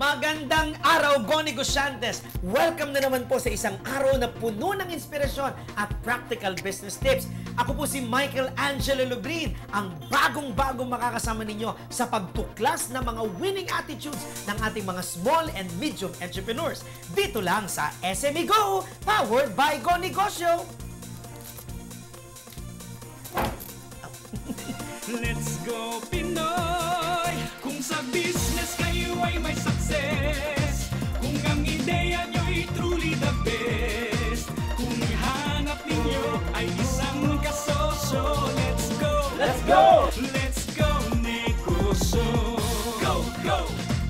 Magandang araw, Go Negosyantes! Welcome na naman po sa isang araw na puno ng inspirasyon at practical business tips. Ako po si Michael Angelo Lubrin, ang bagong-bagong makakasama ninyo sa pagtuklas ng mga winning attitudes ng ating mga small and medium entrepreneurs. Dito lang sa SME Go, powered by Go Negosyo! Let's go Pinoy! Kung sa business kayo ay may success, kung ang ideya nyo'y truly the best, kung hanap ninyo ay isang kasosyo, let's go! Let's go! Let's go negosyo! Go, go,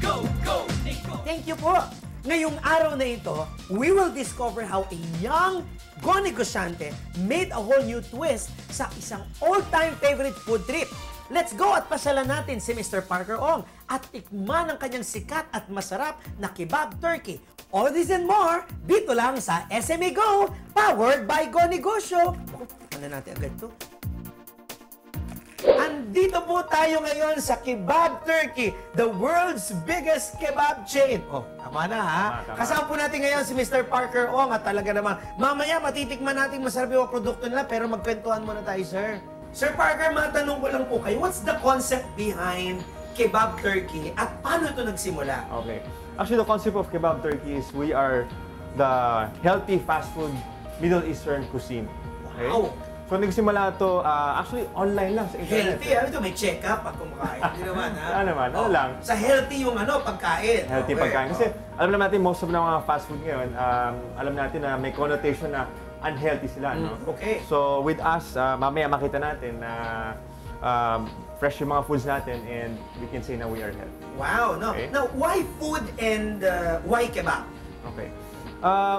go, go, negosyo! Thank you po! Ngayong araw na ito, we will discover how a young Go Negosyante made a whole new twist sa isang all-time favorite food trip. Let's go at pasyalan natin si Mr. Parker Ong at tikman ang kanyang sikat at masarap na kebab turkey. All this and more, dito lang sa SME Go, powered by Go Negosyo. Ano natin agad to? Andito po tayo ngayon sa Kebab Turkey, the world's biggest kebab chain. Oh, tama na ha? Tama. Kasama po natin ngayon si Mr. Parker Ong at talaga naman, mamaya matitikman natin masarap yung produkto nila pero magkwentuhan muna tayo, sir. Sir Parker, matanong ko lang po kayo, what's the concept behind Kebab Turkey at paano ito nagsimula? Okay. Actually, the concept of Kebab Turkey is we are the healthy fast food Middle Eastern cuisine. Okay? Wow! So, nagsimula ito, actually, online lang sa internet. Healthy, ano ito? May check-up pag kumakain. Hindi naman, ha? Ano naman, ano lang. Sa healthy yung pagkain. Healthy Okay. pagkain. Kasi, alam natin, most of the mga fast food ngayon, alam natin na may connotation na unhealthy sila, no? Okay. So, with us, mamaya makita natin na fresh yung mga foods natin and we can say na we are healthy. Wow, no. Okay. Now, why food and why kebab? Okay.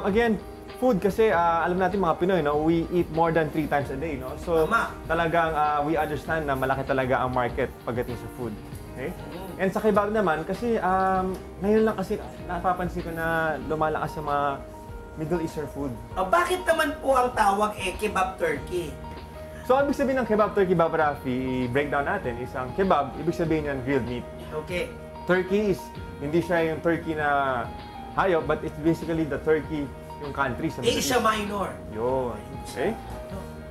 Again, food kasi alam natin mga Pinoy, no, we eat more than 3 times a day, no. So Tama. talagang we understand na malaki talaga ang market pagdating sa food. Okay? And sa kebab naman kasi ngayon lang kasi napapansin ko na lumalakas sa mga Middle Eastern food. Bakit naman po ang tawag kebab turkey? So ang ibig sabihin ng kebab turkey Rafi, i-breakdown natin is ang kebab, ibig sabihin yan grilled meat. Okay. Turkey is hindi siya yung turkey na hayop, but it's basically the turkey yung country sa Middle Asia East. Minor. Yun. Okay?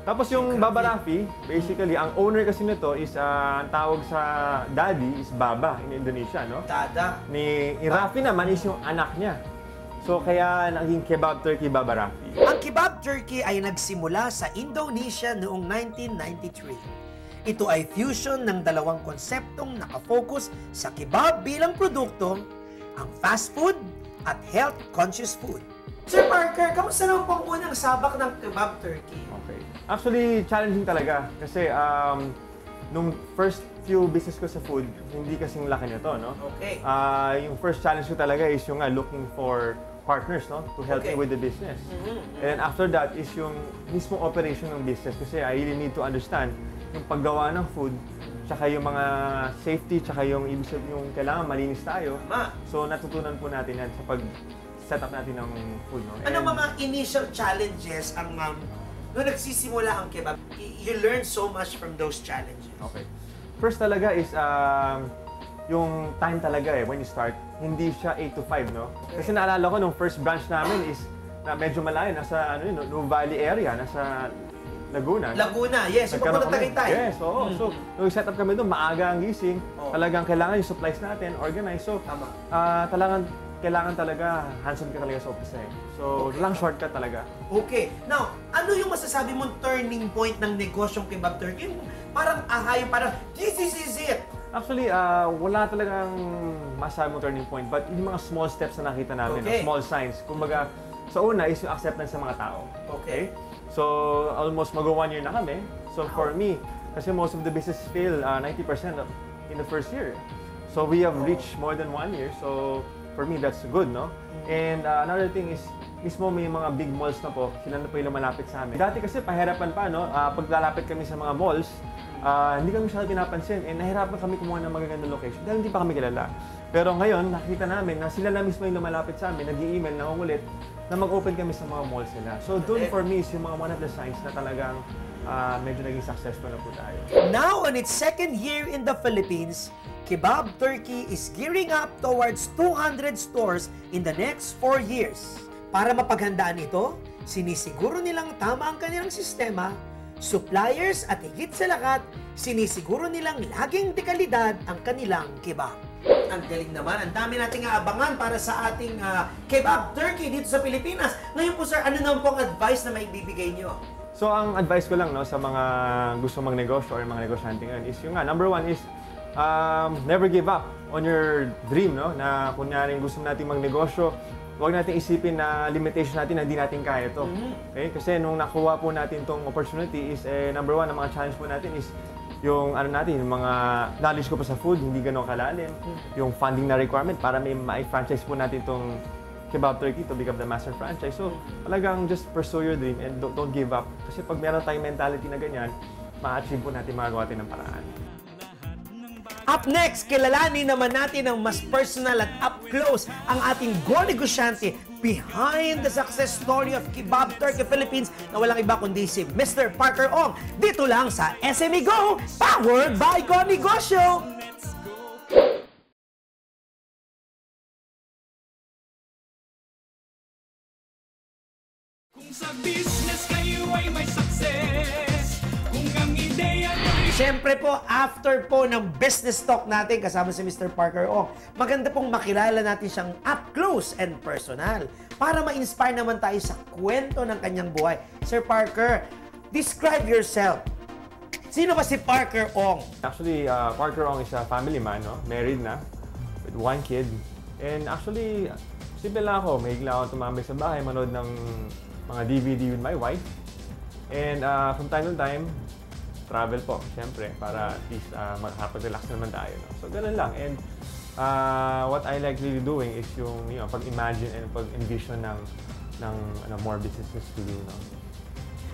Tapos yung Baba Rafi, basically, ang owner kasi nito is, ang tawag sa daddy is Baba in Indonesia, no? Dada. Ni Rafi naman is yung anak niya. So, kaya naging Kebab Turkey Baba Rafi. Ang kebab turkey ay nagsimula sa Indonesia noong 1993. Ito ay fusion ng dalawang konseptong nakafocus sa kebab bilang produkto, ang fast food at health-conscious food. Sir Parker, kamusta naman po ang unang sabak ng kebab turkey? Okay. Actually, challenging talaga. Kasi, nung first few business ko sa food, hindi kasing laki nito, no? Okay. Yung first challenge ko talaga is yung looking for partners, no? To help me Okay. with the business. And then after that is yung mismo operation ng business kasi I really need to understand yung paggawa ng food, tsaka yung mga safety, tsaka yung ibig sabihin yung kailangan malinis tayo. Ma, So natutunan po natin yan sa pag-set up natin ng food, no? ano And- mga initial challenges ang nung nagsisimula ang kebab? You learned so much from those challenges. Okay. First talaga is yung time talaga when you start, hindi siya 8 to 5, no? Kasi naalala ko nung first branch namin is na medyo malayo, nasa Nuevo Valley area, nasa Laguna. Laguna, yes. Yung Nagkaroon papunta kami. Tagaytay. Yes, oo. So, nung set up kami doon, maaga ang gising. Oo. Talagang kailangan yung supplies natin, organize. So, Tama. kailangan talaga, hands-on ka talaga sa office eh. So, Okay. lang shortcut talaga. Okay. Now, ano yung masasabi mong turning point ng negosyong kebab turkey? Yung parang yung parang, this is it. Actually, wala talagang masabi mo turning point, but yung mga small steps na nakita namin, Okay. small signs. Kumbaga, sa una is yung acceptance sa mga tao. Okay. So, almost mag-1 year na kami. So, for me, kasi most of the business fail 90% in the first year. So, we have reached more than 1 year. So, for me, that's good, no? And another thing is, mismo may mga big malls na po, sila na po yung lumalapit sa amin. Dati kasi, pahirapan pa, no? Pag lalapit kami sa mga malls, hindi kami masyadong pinapansin. And nahirapan kami kumuha ng magagandang location dahil hindi pa kami kilala. Pero ngayon, nakita namin na sila na mismo yung lumalapit sa amin, nag-i-email, nangungulit, na mag-open kami sa mga malls nila. So, doon for me is yung mga one of the signs na talagang medyo naging successful na po tayo. Now, on its second year in the Philippines, Kebab Turkey is gearing up towards 200 stores in the next 4 years. Para mapaghandaan ito, sinisiguro nilang tama ang kanilang sistema, suppliers at higit sa lahat, sinisiguro nilang laging dekalidad ang kanilang kebab. Ang galing naman, ang dami nating aabangan para sa ating Kebab Turkey dito sa Pilipinas. Ngayon po sir, ano naman po ang advice na may bibigay nyo? So ang advice ko lang no sa mga gusto magnegosyo or mga negosyante ngayon is yung number one is never give up on your dream, no? Na kunyari gusto nating magnegosyo, huwag nating isipin na limitation natin na hindi natin kaya ito. Okay? Kasi nung nakuha po natin tong opportunity is number one, ang mga challenge po natin is yung natin, yung mga knowledge ko po sa food, hindi ganun kalalim. Yung funding na requirement para may franchise po natin itong Kebab Turkey to become the master franchise. So, talagang just pursue your dream and don't give up. Kasi pag meron tayong mentality na ganyan, ma-achieve po natin magagawa natin ng paraan. Up next, kilalanin naman natin ng mas personal at up-close ang ating go-negosyante behind the success story of Kebab Turkey Philippines na walang iba kundi si Mr. Parker Ong. Dito lang sa SME Go, powered by Go Negosyo! Kung sa business kayo ay may success, kung ang ideya nyo'y Siyempre po, after po ng business talk natin kasama si Mr. Parker Ong, maganda pong makilala natin siyang up close and personal para ma-inspire naman tayo sa kwento ng kanyang buhay. Sir Parker, describe yourself. Sino ba si Parker Ong? Actually, Parker Ong is a family man, no? Married na, with 1 kid. And actually, simple lang ako. Mahilig lang ako tumambay sa bahay, manood ng mga DVD with my wife. And from time to time, travel po, siyempre, para at least makakapag-relax naman tayo. No? So, ganun lang. And what I like really doing is yung pag-imagine and pag-envision ng more businesses to do. No?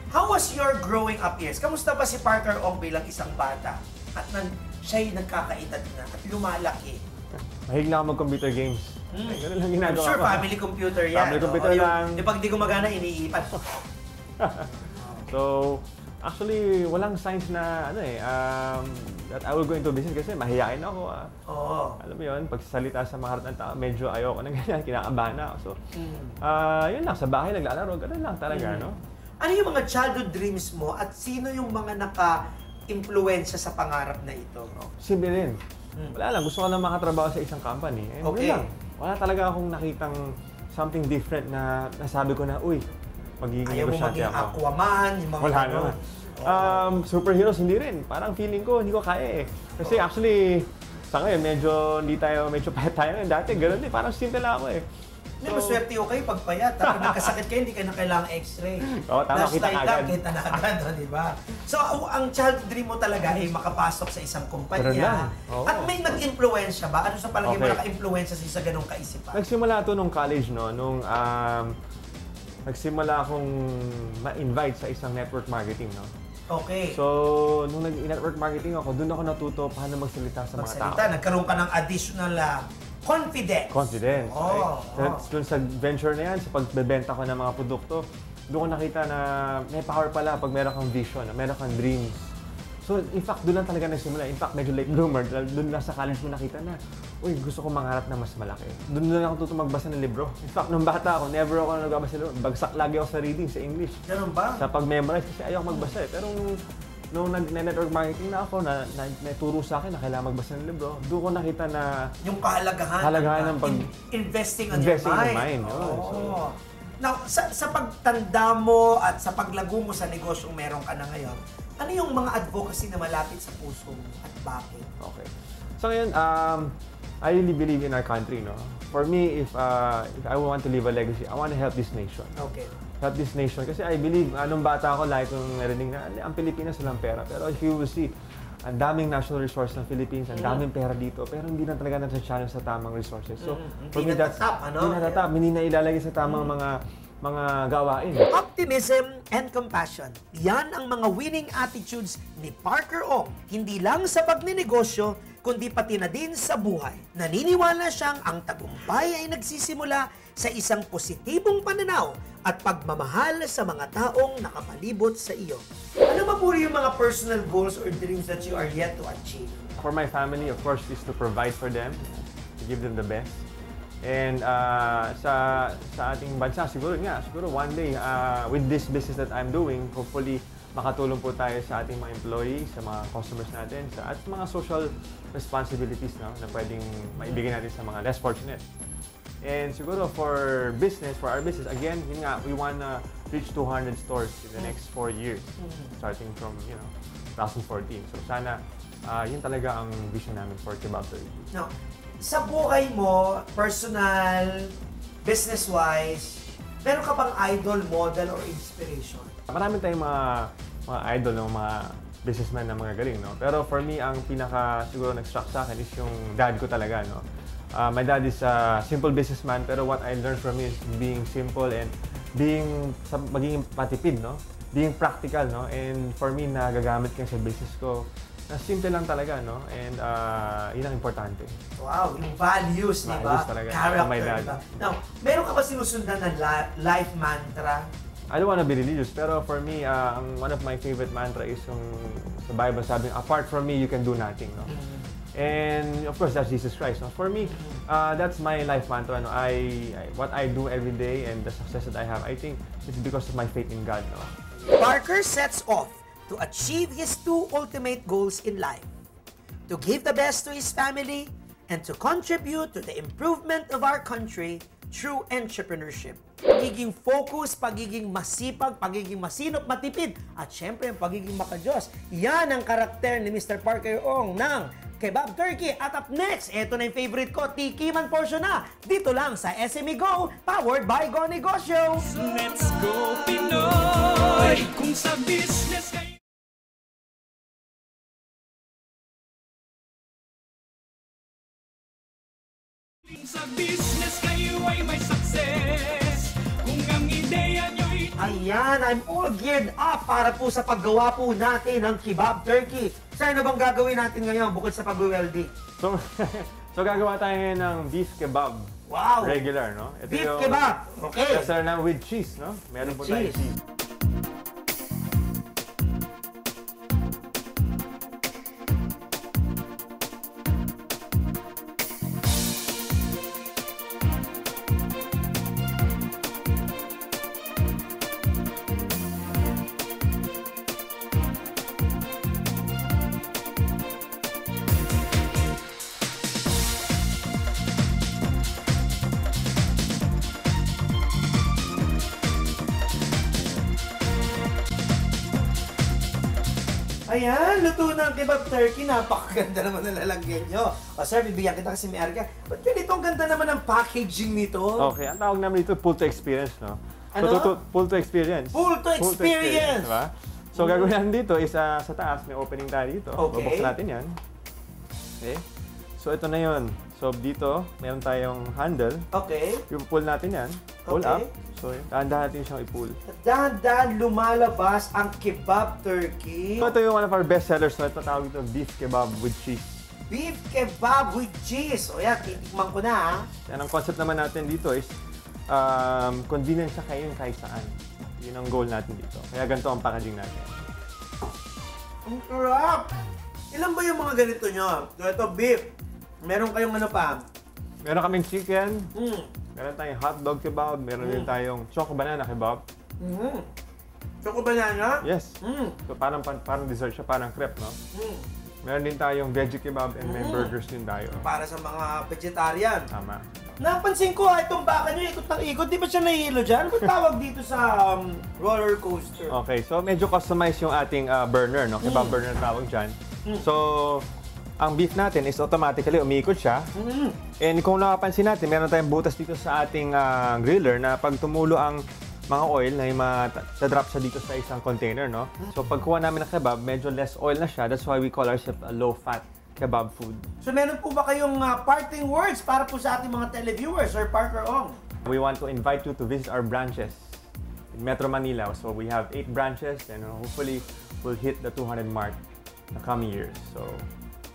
How was your growing up years? Kamusta ba si Parker Ong bilang isang bata? At siya'y nagkakaedad na at lumalaki. Mahilig lang ako mag-computer games. Ganun lang ginagawa I'm sure ko. family computer yan. Family computer lang. Pag di gumagana, iniipan. So, actually, walang signs na that I will go into business kasi mahihain ako. Oo. Alam mo yun, pagsasalita sa mga harap ng tao, medyo ayoko ng ganyan, kinakabahan na ako. So, yun lang, sa bahay naglalaro, ganun lang talaga, no? Ano yung mga childhood dreams mo at sino yung mga naka-impluensya sa pangarap na ito? Simple rin. Wala lang, gusto ko lang makatrabaho sa isang company. And Okay. Lang. Wala talaga akong nakitang something different na nasabi ko na, uy, magiging Ayaw mo negosyante maging ako. Aquaman, yung mga Wala ganun. naman. Superheroes, hindi rin. Parang feeling ko, hindi ko kaya eh. Kasi actually, sa ngayon, medyo payat tayo ngayon. Dati, ganun din. Parang simple lang ako eh. Hindi, maswerte ko kayo pag payat. Pag nagkasakit kayo, hindi ka na kailangang x-ray. Oo, tama, kita Flashlight agad. lang, kita na agad, di ba? So, ang child dream mo talaga ay makapasok sa isang Ganun kumpanya. lang. Oo. At may nag-influensya ba? Ano sa palagay mo Okay. naka-influensya sa ganong kaisipan? Nagsimula to nung college, no? Nung nagsimula akong ma-invite sa isang network marketing, no? Okay. So, nung nag-network marketing ako, doon ako natuto paano magsalita sa mga tao. Magsalita, nagkaroon ka ng additional confidence. Confidence. Oh, right? Doon sa venture na yan, sa pagbebenta ko ng mga produkto, doon ko nakita na may power pala pag meron kang vision, meron kang dreams. So, in fact, doon lang talaga nagsimula. In fact, medyo late bloomer. Doon lang sa college mo nakita na, uy, gusto ko mangarap na mas malaki. Doon lang ako tuto magbasa ng libro. In fact, nung bata ako, never ako nagbabasa ng libro. Bagsak lagi ako sa reading, sa English. Ganun ba? Sa pag-memorize, kasi ayaw magbasa eh. Pero nung nag-network marketing na ako, na turo sa akin na kailangan magbasa ng libro, doon ko nakita na Yung kahalagahan ng investing on investing your in mind. mind. Oo. Now, sa pagtanda mo at sa paglago mo sa negosyong meron ka na ngayon, ano yung mga advocacy na malapit sa puso mo at bakit? Okay. So ngayon, I really believe in our country, no? For me, if I want to leave a legacy, I want to help this nation. Okay. Help this nation. Kasi I believe, nung bata ako, lagi kong narinig na, ang Pilipinas walang pera. Pero if you will see, ang daming national resource ng Philippines, ang daming pera dito, pero hindi na talaga nasa-channel sa tamang resources. So, for me, that's hindi natatap, hindi na ilalagay sa tamang mga gawain. Optimism and compassion. Yan ang mga winning attitudes ni Parker Ong. Hindi lang sa pagninegosyo, kundi pati na din sa buhay. Naniniwala siyang ang tagumpay ay nagsisimula sa isang positibong pananaw at pagmamahal sa mga taong nakapalibot sa iyo. Ano ba po yung mga personal goals or dreams that you are yet to achieve? for my family, of course, is to provide for them, to give them the best. And sa ating bansa, siguro one day, with this business that I'm doing, hopefully, makatulong po tayo sa ating mga employees, sa mga customers natin, at mga social responsibilities na pwedeng maibigay natin sa mga less fortunate. And siguro for our business, again, we wanna reach 200 stores in the next 4 years, starting from 2014. So sana yun talaga ang vision namin for Kebab Turkey. Now, sa buhay mo, personal, business-wise, meron ka bang idol, model, or inspiration? Marami tayong mga idol ng mga businessman na mga galing, no? Pero for me, ang pinaka siguro nag-struck sa akin is yung dad ko talaga, no? My dad is a simple businessman, pero what I learned from him is being simple and maging matipid, no? Being practical, no? And for me, nagagamit ko sa business ko na simple lang talaga, no? And yun ang importante. Wow, yung values, di ba? Values talaga. Character, My dad. diba? Now, meron ka ba sinusundan na life mantra? I don't wanna be religious, pero for me, one of my favorite mantra is yung sa Bible, sabi, apart from me, you can do nothing, no? And of course, that's Jesus Christ. No? For me, that's my life mantra. No? What I do every day and the success that I have, I think it's because of my faith in God. No? Parker sets off to achieve his 2 ultimate goals in life: to give the best to his family and to contribute to the improvement of our country through entrepreneurship. Pagiging focus, pagiging masipag, pagiging masinop, matipid, at syempre ang pagiging makadiyos. Yan ang karakter ni Mr. Parker Ong ng Kebab Turkey. At up next, eto na yung favorite ko, tikiman portion na. Dito lang sa SME Go, powered by Go Negosyo. Let's go Pinoy! Kung sa business kayo ay may success, kung ang ideya nyo'y Ayan, I'm all geared up para po sa paggawa po natin ng Kebab Turkey. Sir, ano bang gagawin natin ngayon bukod sa pag-weldy? So gagawa tayo ngayon ng beef kebab. Wow! Regular, no? Ito Beef yung- kebab! Okay! Yes, sir, na with cheese, no? Meron With po tayong cheese. cheese. Ayan, luto ng Kebab Turkey. Napakaganda naman ng lalagyan nyo. O sir, bibigyan kita kasi may arga. Ba't ganito ang ganda naman ng packaging nito? Okay, ang tawag namin dito, pull to experience, no? Ano? Pull to experience. Pull to experience! Diba? So, gagawin natin dito is sa taas, may opening tayo dito. Okay. Bubuksan natin yan. Okay. So, ito na yun. So, dito, meron tayong handle. Okay. Yung pull natin yan. Pull Okay. up. So, dahan-dahan natin siyang i-pull. Dahan-dahan lumalabas ang Kebab Turkey. So, ito yung one of our best sellers. So, ito tawag ito, beef kebab with cheese. Beef kebab with cheese. O yan, titikman ko na ha. And ang concept naman natin dito is convenience siya kayo kahit saan. Yun ang goal natin dito. Kaya ganito ang packaging natin. Ang sarap! Ilan ba yung mga ganito nyo? Ito, beef. Meron kayong ano pa? Meron kaming chicken, meron tayong hotdog kebab, meron din tayong choco banana kebab. Choco banana? Yes. Mm. So parang dessert siya, parang crepe, no? Meron din tayong veggie kebab and may burgers din tayo. Para sa mga vegetarian. Tama. Napansin ko, itong baka nyo, ikot ng ikot. Di ba siya nahihilo dyan? Ano tawag dito sa roller coaster? Okay, so medyo customized yung ating burner, no? Kebab burner tawag dyan. So, ang beef natin is automatically umiikot siya. And kung nakapansin natin, meron tayong butas dito sa ating griller na pag tumulo ang mga oil na yung drop siya dito sa isang container, no? So pagkuha namin ng kebab, medyo less oil na siya. That's why we call ourselves a low-fat kebab food. So meron po ba kayong parting words para po sa ating mga televiewers or Parker Ong? We want to invite you to visit our branches in Metro Manila. So we have 8 branches and hopefully we'll hit the 200 mark in the coming years. So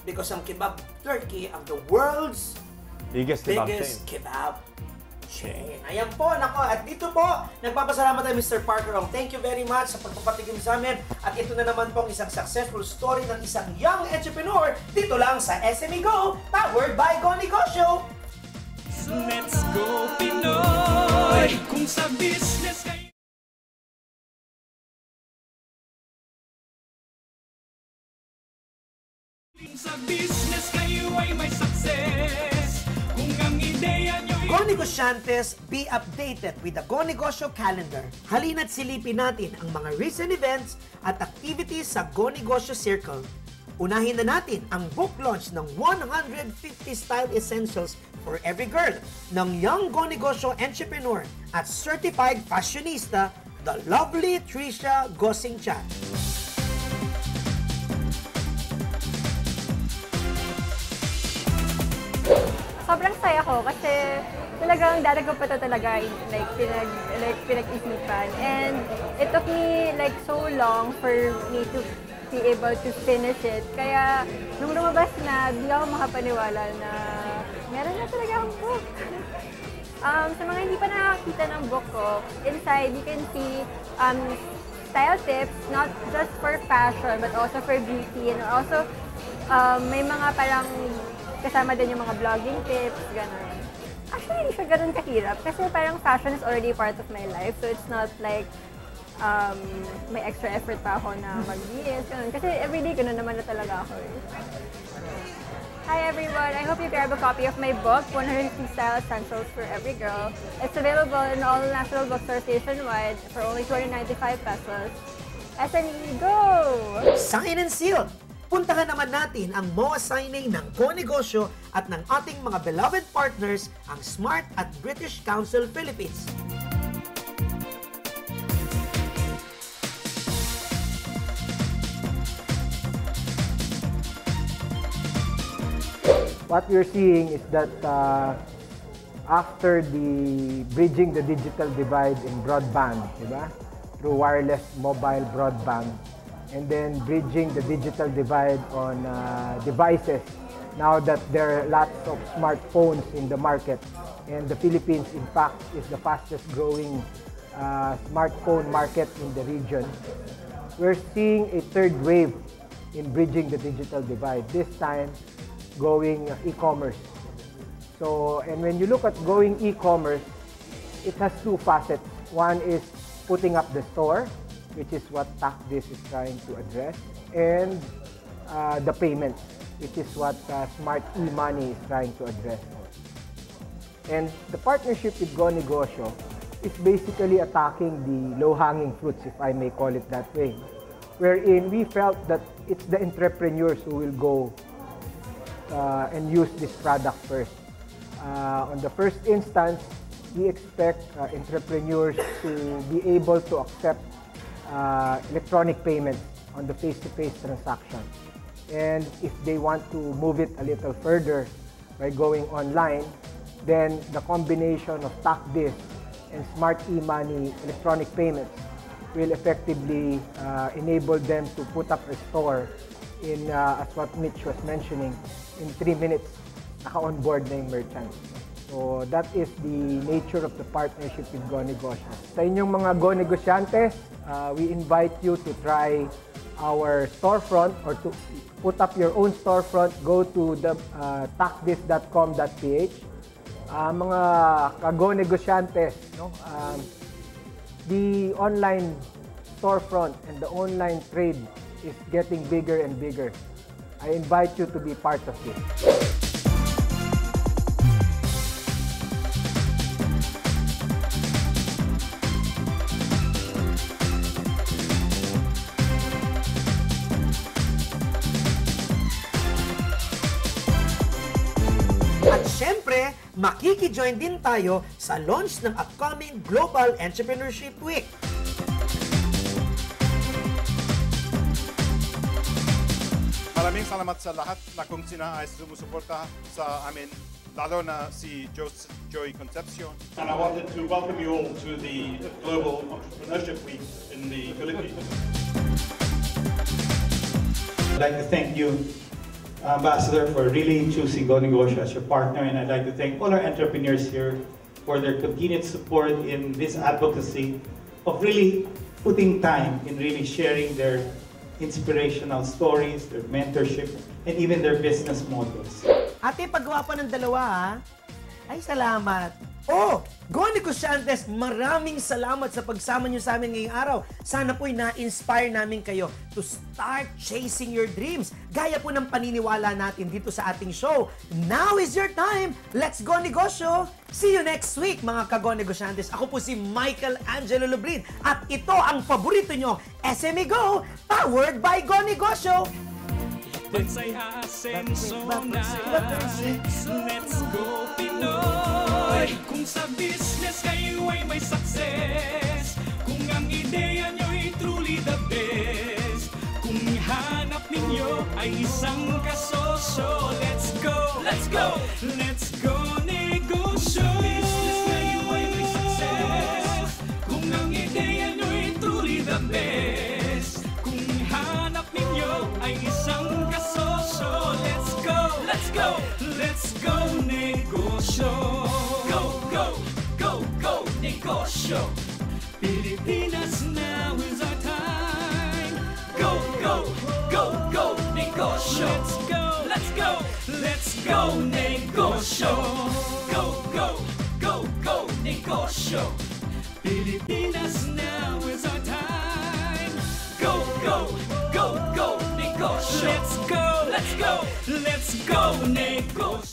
Because ang Kebab Turkey ang the world's biggest kebab chain. biggest kebab Chain. Ayan po, nako. At dito po, nagpapasalamat tayo Mr. Parker Ong. Thank you very much sa pagpapatigim sa amin. At ito na naman pong isang successful story ng isang young entrepreneur dito lang sa SME Go, powered by Go Negosyo. Let's go Pinoy! Kung sa business kayo ay may success, kung ang ideya nyo'y Go Negosyantes, be updated with the Go Negosyo calendar. Halina't silipin natin ang mga recent events at activities sa Go Negosyo Circle. Unahin na natin ang book launch ng 150 Style Essentials for Every Girl ng young Go Negosyo entrepreneur at certified fashionista, the lovely Tricia Gosingchan. Sobrang saya ko kasi talagang dati ko pa ito talaga pinag-isipan. And it took me like so long for me to be able to finish it. Kaya nung lumabas na, di ako makapaniwala na meron na talaga akong book. Sa mga hindi pa nakakita ng book ko, inside you can see style tips, not just for fashion but also for beauty, and also may mga parang kasama din yung mga vlogging tips, gano'n. Actually, hindi siya gano'n kahirap kasi parang fashion is already part of my life, so it's not like may extra effort pa ako na mag-DS, gano'n. Kasi everyday gano'n naman na talaga ako. Hi everyone! I hope you grab a copy of my book, 150 Style Essentials for Every Girl. It's available in all national bookstores nationwide for only 295 pesos. SME Go! Sign and seal! Puntahan naman natin ang MOA signing ng Go Negosyo at ng ating mga beloved partners, ang Smart at British Council Philippines. What we're seeing is that after the bridging the digital divide in broadband, diba? Through wireless mobile broadband, and then bridging the digital divide on devices, now that there are lots of smartphones in the market, and the Philippines in fact is the fastest growing smartphone market in the region, we're seeing a third wave in bridging the digital divide, this time going e-commerce. So, and when you look at going e-commerce, it has two facets. One is putting up the store, which is what TACDIS is trying to address, and the payments, which is what Smart e-money is trying to address. And the partnership with Go Negosyo is basically attacking the low-hanging fruits, if I may call it that way, wherein we felt that it's the entrepreneurs who will go and use this product first. On the first instance, we expect entrepreneurs to be able to accept electronic payments on the face-to-face transaction. And if they want to move it a little further by going online, then the combination of TACDIS and Smart e-money electronic payments will effectively enable them to put up a store in, as what Mitch was mentioning, in 3 minutes, naka-onboard na yung merchant. So that is the nature of the partnership with Go Negosyo. Sa inyong mga Go Negosyantes, we invite you to try our storefront or to put up your own storefront. Go to the tacdis.com.ph. Mga ka-Go Negosyantes, no? The online storefront and the online trade is getting bigger and bigger. I invite you to be part of it. At syempre, makiki-join din tayo sa launch ng upcoming Global Entrepreneurship Week. Maraming salamat sa lahat na kung sina ay sumusuporta sa amin, lalo na si Joy Concepcion. And I wanted to welcome you all to the Global Entrepreneurship Week in the Philippines. I'd like to thank you, Ambassador, for really choosing Go Negosyo as your partner, and I'd like to thank all our entrepreneurs here for their continued support in this advocacy of really putting time in really sharing their inspirational stories, their mentorship, and even their business models. Ate, paggawa pa ng dalawa, ha? Ay, salamat. Oh, Go Negosyantes, maraming salamat sa pagsama nyo sa amin ngayong araw. Sana po'y na-inspire namin kayo to start chasing your dreams. Gaya po ng paniniwala natin dito sa ating show. Now is your time. Let's go negosyo. See you next week, mga ka-Go Negosyantes. Ako po si Michael Angelo Lubrin. At ito ang paborito nyo, SME Go, powered by Go Negosyo. Bansay asenso na. Let's go Pinoy. Kung sa business kayo ay may success, kung ang ideya nyo'y truly the best, kung hanap ninyo ay isang kasosyo, let's go, let's go, let's go negosyo. Business kayo ay may success, kung ang ideya nyo'y truly the best, kung hanap ninyo ay isang kasosyo, let's go, let's go, let's go negosyo. Go, go, go, go negosyo. Pilipinas, now is our time. Go, go, go, go negosyo. Let's go, let's go negosyo. Go, go, go, go negosyo. Pilipinas, now is our time. Go, go, go, go negosyo. Let's go, let's go, let's go negosyo.